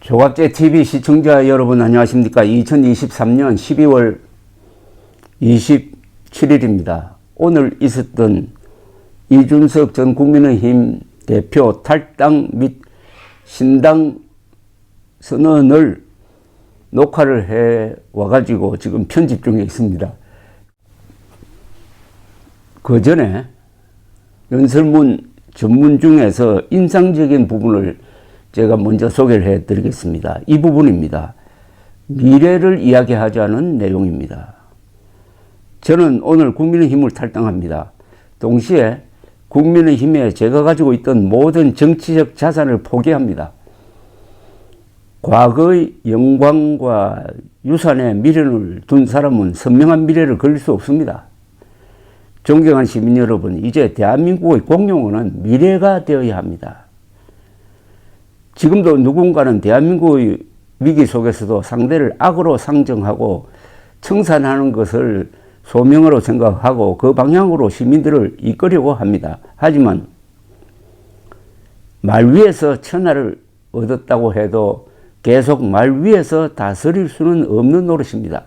조갑제TV 시청자 여러분 안녕하십니까. 2023년 12월 27일입니다. 오늘 있었던 이준석 전 국민의힘 대표 탈당 및 신당 선언을 녹화를 해 와가지고 지금 편집 중에 있습니다. 그 전에 연설문 전문 중에서 인상적인 부분을 제가 먼저 소개를 해 드리겠습니다. 이 부분입니다. 미래를 이야기하자는 내용입니다. 저는 오늘 국민의힘을 탈당합니다. 동시에 국민의힘에 제가 가지고 있던 모든 정치적 자산을 포기합니다. 과거의 영광과 유산에 미련을 둔 사람은 선명한 미래를 그릴 수 없습니다. 존경한 시민 여러분, 이제 대한민국의 공용어는 미래가 되어야 합니다. 지금도 누군가는 대한민국의 위기 속에서도 상대를 악으로 상정하고 청산하는 것을 소명으로 생각하고 그 방향으로 시민들을 이끌려고 합니다. 하지만 말 위에서 천하를 얻었다고 해도 계속 말 위에서 다스릴 수는 없는 노릇입니다.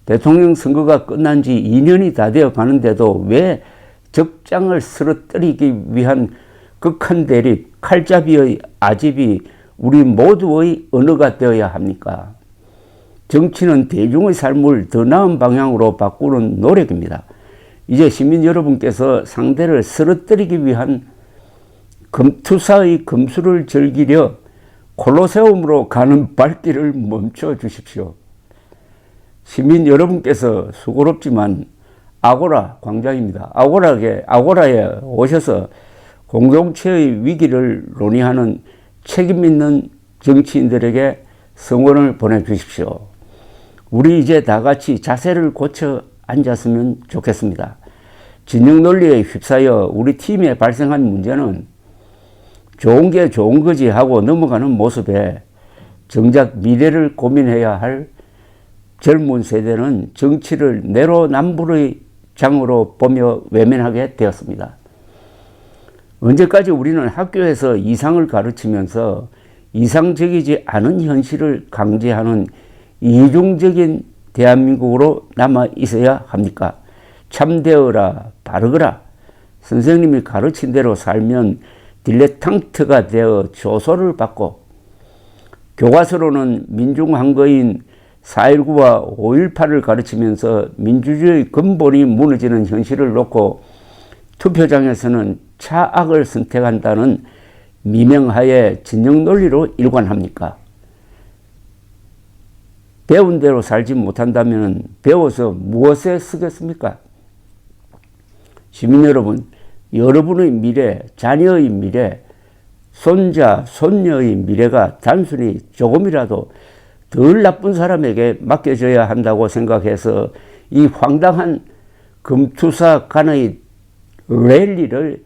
대통령 선거가 끝난 지 2년이 다 되어 가는데도 왜 적장을 쓰러뜨리기 위한 극한 대립, 칼잡이의 아집이 우리 모두의 언어가 되어야 합니까? 정치는 대중의 삶을 더 나은 방향으로 바꾸는 노력입니다. 이제 시민 여러분께서 상대를 쓰러뜨리기 위한 검투사의 검수를 즐기려 콜로세움으로 가는 발길을 멈춰 주십시오. 시민 여러분께서 수고롭지만 아고라 광장입니다. 아고라에 오셔서 공동체의 위기를 논의하는 책임 있는 정치인들에게 성원을 보내주십시오. 우리 이제 다 같이 자세를 고쳐 앉았으면 좋겠습니다. 진영 논리에 휩싸여 우리 팀에 발생한 문제는 좋은 게 좋은 거지 하고 넘어가는 모습에 정작 미래를 고민해야 할 젊은 세대는 정치를 내로남불의 장으로 보며 외면하게 되었습니다. 언제까지 우리는 학교에서 이상을 가르치면서 이상적이지 않은 현실을 강제하는 이중적인 대한민국으로 남아 있어야 합니까? 참되어라, 바르거라. 선생님이 가르친 대로 살면 딜레탕트가 되어 조소를 받고 교과서로는 민중항거인 4.19와 5.18을 가르치면서 민주주의 근본이 무너지는 현실을 놓고 투표장에서는 차악을 선택한다는 미명하에 진영 논리로 일관합니까? 배운 대로 살지 못한다면 배워서 무엇에 쓰겠습니까? 시민 여러분, 여러분의 미래, 자녀의 미래, 손자, 손녀의 미래가 단순히 조금이라도 덜 나쁜 사람에게 맡겨져야 한다고 생각해서 이 황당한 검투사 간의 랠리를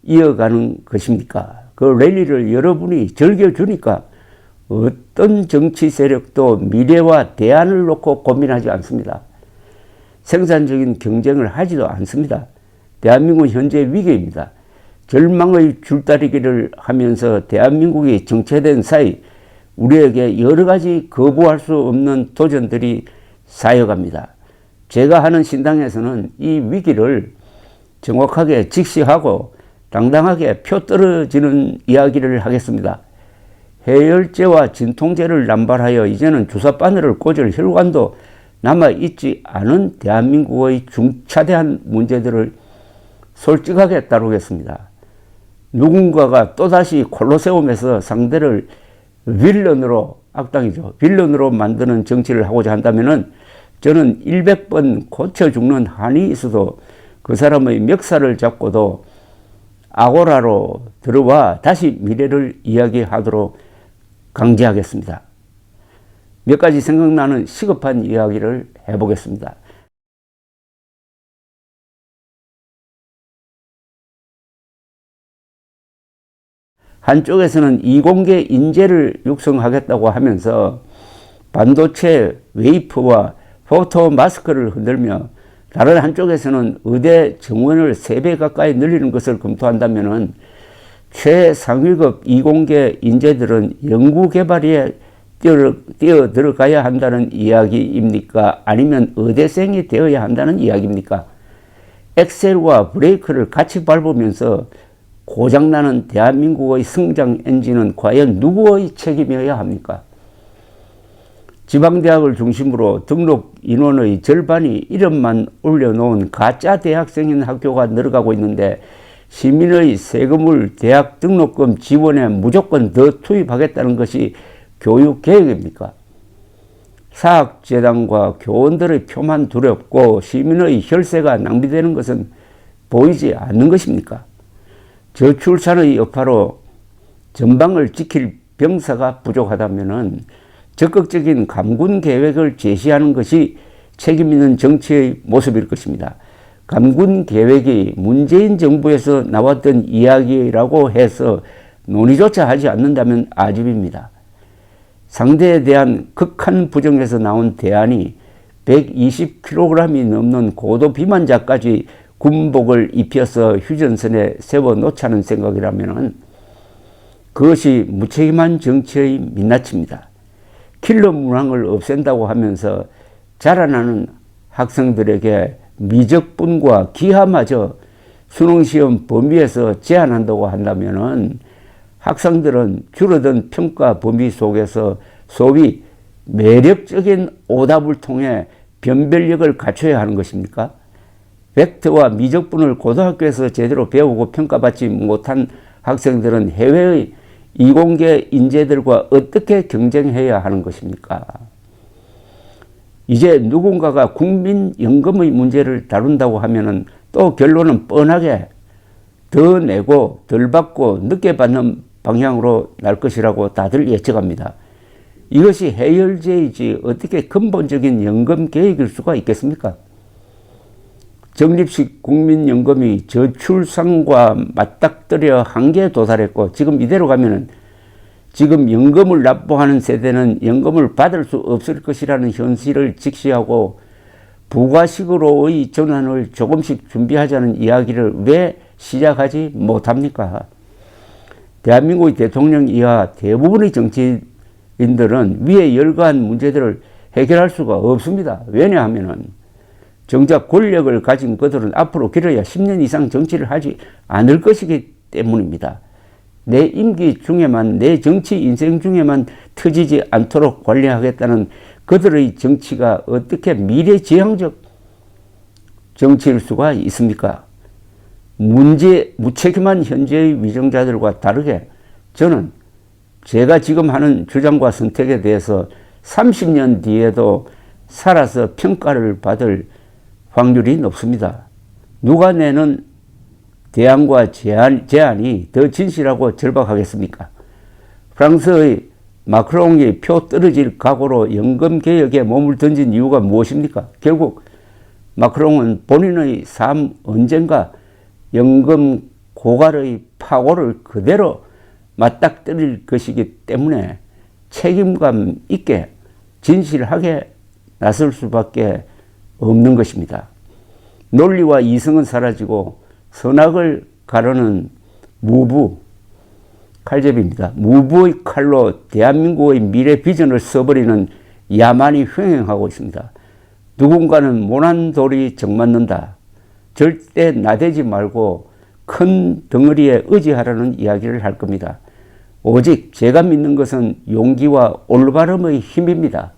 이어가는 것입니까? 그 랠리를 여러분이 즐겨주니까 어떤 정치 세력도 미래와 대안을 놓고 고민하지 않습니다. 생산적인 경쟁을 하지도 않습니다. 대한민국은 현재 위기입니다. 절망의 줄다리기를 하면서 대한민국이 정체된 사이 우리에게 여러 가지 거부할 수 없는 도전들이 쌓여갑니다. 제가 하는 신당에서는 이 위기를 정확하게 직시하고 당당하게 표 떨어지는 이야기를 하겠습니다. 해열제와 진통제를 남발하여 이제는 주사 바늘을 꽂을 혈관도 남아있지 않은 대한민국의 중차대한 문제들을 솔직하게 다루겠습니다. 누군가가 또다시 콜로세움에서 상대를 빌런으로, 악당이죠, 빌런으로 만드는 정치를 하고자 한다면 저는 100번 고쳐 죽는 한이 있어도 그 사람의 멱살을 잡고도 아고라로 들어와 다시 미래를 이야기하도록 강제하겠습니다. 몇 가지 생각나는 시급한 이야기를 해보겠습니다. 한쪽에서는 이공계 인재를 육성하겠다고 하면서 반도체 웨이프와 포토 마스크를 흔들며 다른 한쪽에서는 의대 정원을 3배 가까이 늘리는 것을 검토한다면 최상위급 이공계 인재들은 연구개발에 뛰어들어가야 한다는 이야기입니까? 아니면 의대생이 되어야 한다는 이야기입니까? 엑셀과 브레이크를 같이 밟으면서 고장나는 대한민국의 성장 엔진은 과연 누구의 책임이어야 합니까? 지방대학을 중심으로 등록 인원의 절반이 이름만 올려놓은 가짜 대학생인 학교가 늘어가고 있는데 시민의 세금을 대학 등록금 지원에 무조건 더 투입하겠다는 것이 교육계획입니까? 사학재단과 교원들의 표만 두렵고 시민의 혈세가 낭비되는 것은 보이지 않는 것입니까? 저출산의 여파로 전방을 지킬 병사가 부족하다면 적극적인 감군 계획을 제시하는 것이 책임 있는 정치의 모습일 것입니다. 감군 계획이 문재인 정부에서 나왔던 이야기라고 해서 논의조차 하지 않는다면 아집입니다. 상대에 대한 극한 부정에서 나온 대안이 120kg이 넘는 고도 비만자까지 군복을 입혀서 휴전선에 세워놓자는 생각이라면 그것이 무책임한 정치의 민낯입니다. 킬러 문항을 없앤다고 하면서 자라나는 학생들에게 미적분과 기하마저 수능시험 범위에서 제한한다고 한다면 학생들은 줄어든 평가 범위 속에서 소위 매력적인 오답을 통해 변별력을 갖춰야 하는 것입니까? 벡터와 미적분을 고등학교에서 제대로 배우고 평가받지 못한 학생들은 해외의 이공계 인재들과 어떻게 경쟁해야 하는 것입니까? 이제 누군가가 국민연금의 문제를 다룬다고 하면 또 결론은 뻔하게 더 내고 덜 받고 늦게 받는 방향으로 날 것이라고 다들 예측합니다. 이것이 해열제이지 어떻게 근본적인 연금 계획일 수가 있겠습니까? 적립식 국민연금이 저출산과 맞닥뜨려 한계에 도달했고 지금 이대로 가면은 지금 연금을 납부하는 세대는 연금을 받을 수 없을 것이라는 현실을 직시하고 부가식으로의 전환을 조금씩 준비하자는 이야기를 왜 시작하지 못합니까? 대한민국의 대통령 이하 대부분의 정치인들은 위에 열거한 문제들을 해결할 수가 없습니다. 왜냐하면 정작 권력을 가진 그들은 앞으로 길어야 10년 이상 정치를 하지 않을 것이기 때문입니다. 내 임기 중에만, 내 정치 인생 중에만 터지지 않도록 관리하겠다는 그들의 정치가 어떻게 미래지향적 정치일 수가 있습니까? 무책임한 현재의 위정자들과 다르게 저는 제가 지금 하는 주장과 선택에 대해서 30년 뒤에도 살아서 평가를 받을 확률이 높습니다. 누가 내는 대안과 제안이 더 진실하고 절박하겠습니까? 프랑스의 마크롱이 표 떨어질 각오로 연금개혁에 몸을 던진 이유가 무엇입니까? 결국 마크롱은 본인의 삶 언젠가 연금 고갈의 파고를 그대로 맞닥뜨릴 것이기 때문에 책임감 있게 진실하게 나설 수밖에 없는 것입니다. 논리와 이성은 사라지고 선악을 가르는 무부, 칼제비입니다. 무부의 칼로 대한민국의 미래 비전을 써버리는 야만이 횡행하고 있습니다. 누군가는 모난 돌이 정맞는다. 절대 나대지 말고 큰 덩어리에 의지하라는 이야기를 할 겁니다. 오직 제가 믿는 것은 용기와 올바름의 힘입니다.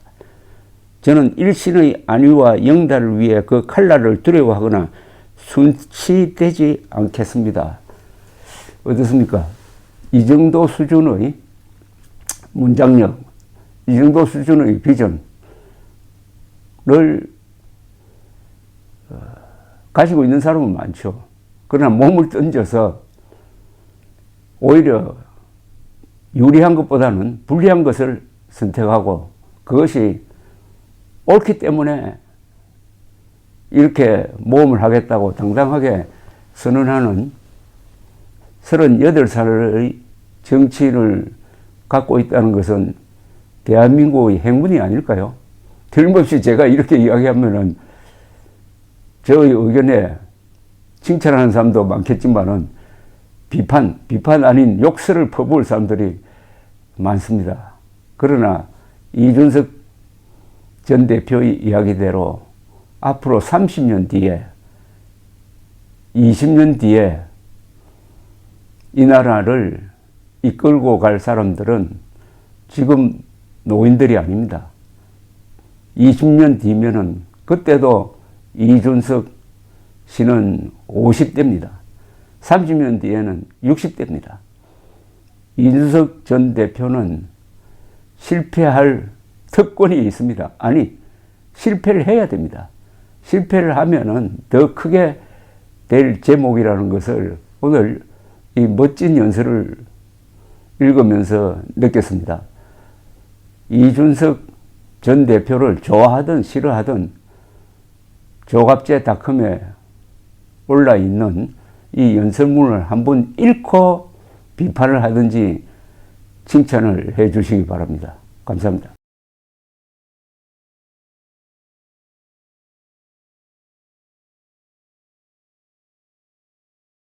저는 일신의 안위와 영달을 위해 그 칼날을 두려워하거나 순치되지 않겠습니다. 어떻습니까? 이 정도 수준의 문장력, 이 정도 수준의 비전을 가지고 있는 사람은 많죠. 그러나 몸을 던져서 오히려 유리한 것보다는 불리한 것을 선택하고 그것이 옳기 때문에 이렇게 모험을 하겠다고 당당하게 선언하는 38살의 정치인을 갖고 있다는 것은 대한민국의 행운이 아닐까요? 틀림없이 제가 이렇게 이야기하면은 저의 의견에 칭찬하는 사람도 많겠지만은 비판 아닌 욕설을 퍼부을 사람들이 많습니다. 그러나 이준석 전 대표의 이야기대로 앞으로 30년 뒤에 20년 뒤에 이 나라를 이끌고 갈 사람들은 지금 노인들이 아닙니다. 20년 뒤면은 그때도 이준석 씨는 50대입니다. 30년 뒤에는 60대입니다. 이준석 전 대표는 실패할 특권이 있습니다. 아니, 실패를 해야 됩니다. 실패를 하면은 더 크게 될 제목이라는 것을 오늘 이 멋진 연설을 읽으면서 느꼈습니다. 이준석 전 대표를 좋아하든 싫어하든 조갑제닷컴에 올라 있는 이 연설문을 한번 읽고 비판을 하든지 칭찬을 해 주시기 바랍니다. 감사합니다.